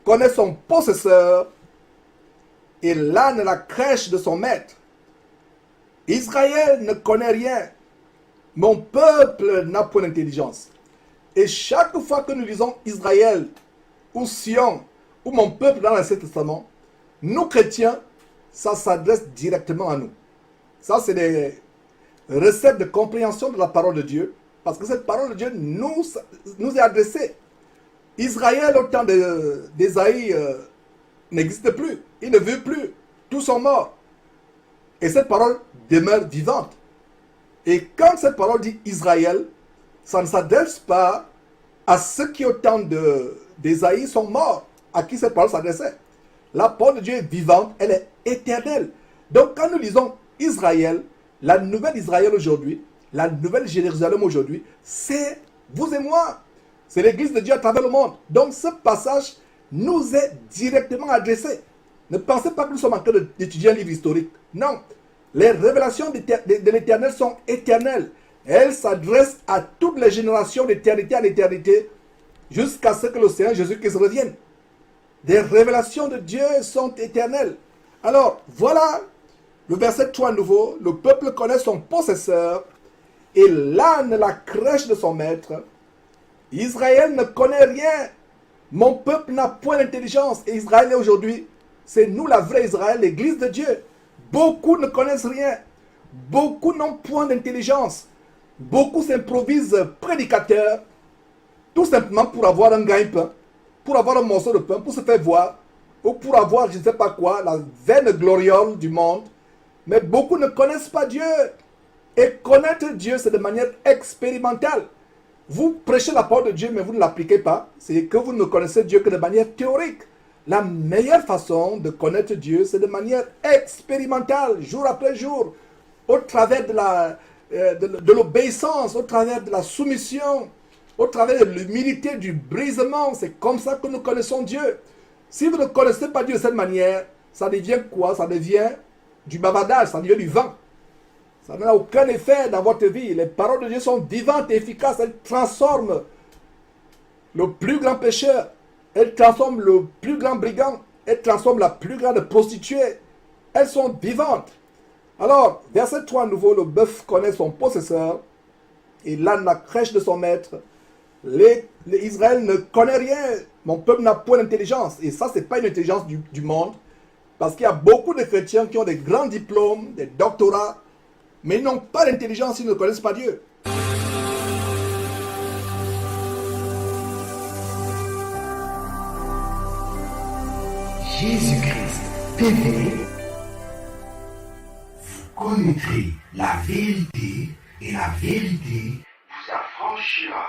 connaît son possesseur et l'âne la crèche de son maître. Israël ne connaît rien. Mon peuple n'a point d'intelligence. Et chaque fois que nous lisons Israël ou Sion ou mon peuple dans l'Ancien Testament, nous chrétiens, ça s'adresse directement à nous. Ça, c'est des recettes de compréhension de la parole de Dieu, parce que cette parole de Dieu nous est adressée. Israël, au temps d'Ésaïe, n'existe plus. Il ne vit plus. Tous sont morts. Et cette parole demeure vivante. Et quand cette parole dit Israël, ça ne s'adresse pas à ceux qui, au temps d'Ésaïe, sont morts, à qui cette parole s'adressait. La parole de Dieu est vivante, elle est éternelle. Donc quand nous lisons Israël, la nouvelle Israël aujourd'hui, la nouvelle Jérusalem aujourd'hui, c'est vous et moi. C'est l'église de Dieu à travers le monde. Donc ce passage nous est directement adressé. Ne pensez pas que nous sommes en train d'étudier un livre historique. Non. Les révélations de l'éternel sont éternelles. Elles s'adressent à toutes les générations d'éternité à l'éternité jusqu'à ce que le Seigneur Jésus-Christ revienne. Des révélations de Dieu sont éternelles. Alors, voilà le verset 3 nouveau. Le peuple connaît son possesseur et l'âne la crèche de son maître. Israël ne connaît rien. Mon peuple n'a point d'intelligence. Et Israël est aujourd'hui, c'est nous la vraie Israël, l'église de Dieu. Beaucoup ne connaissent rien. Beaucoup n'ont point d'intelligence. Beaucoup s'improvisent prédicateurs, tout simplement pour avoir un gagne-pain, pour avoir un morceau de pain, pour se faire voir, ou pour avoir je ne sais pas quoi, la vaine gloriole du monde. Mais beaucoup ne connaissent pas Dieu. Et connaître Dieu, c'est de manière expérimentale. Vous prêchez la parole de Dieu, mais vous ne l'appliquez pas. C'est que vous ne connaissez Dieu que de manière théorique. La meilleure façon de connaître Dieu, c'est de manière expérimentale, jour après jour, au travers de l'obéissance, au travers de la soumission, au travers de l'humilité, du brisement. C'est comme ça que nous connaissons Dieu. Si vous ne connaissez pas Dieu de cette manière, ça devient quoi? Ça devient du bavardage, ça devient du vent. Ça n'a aucun effet dans votre vie. Les paroles de Dieu sont vivantes et efficaces. Elles transforment le plus grand pécheur. Elles transforment le plus grand brigand. Elles transforment la plus grande prostituée. Elles sont vivantes. Alors, verset 3 à nouveau, le bœuf connaît son possesseur et l'âne la crèche de son maître. Israël ne connaît rien. Mon peuple n'a point d'intelligence. Et ça, ce n'est pas une intelligence du monde. Parce qu'il y a beaucoup de chrétiens qui ont des grands diplômes, des doctorats, mais ils n'ont pas d'intelligence, ils ne connaissent pas Dieu. Jésus-Christ TV, vous connaîtrez la vérité et la vérité vous affranchira.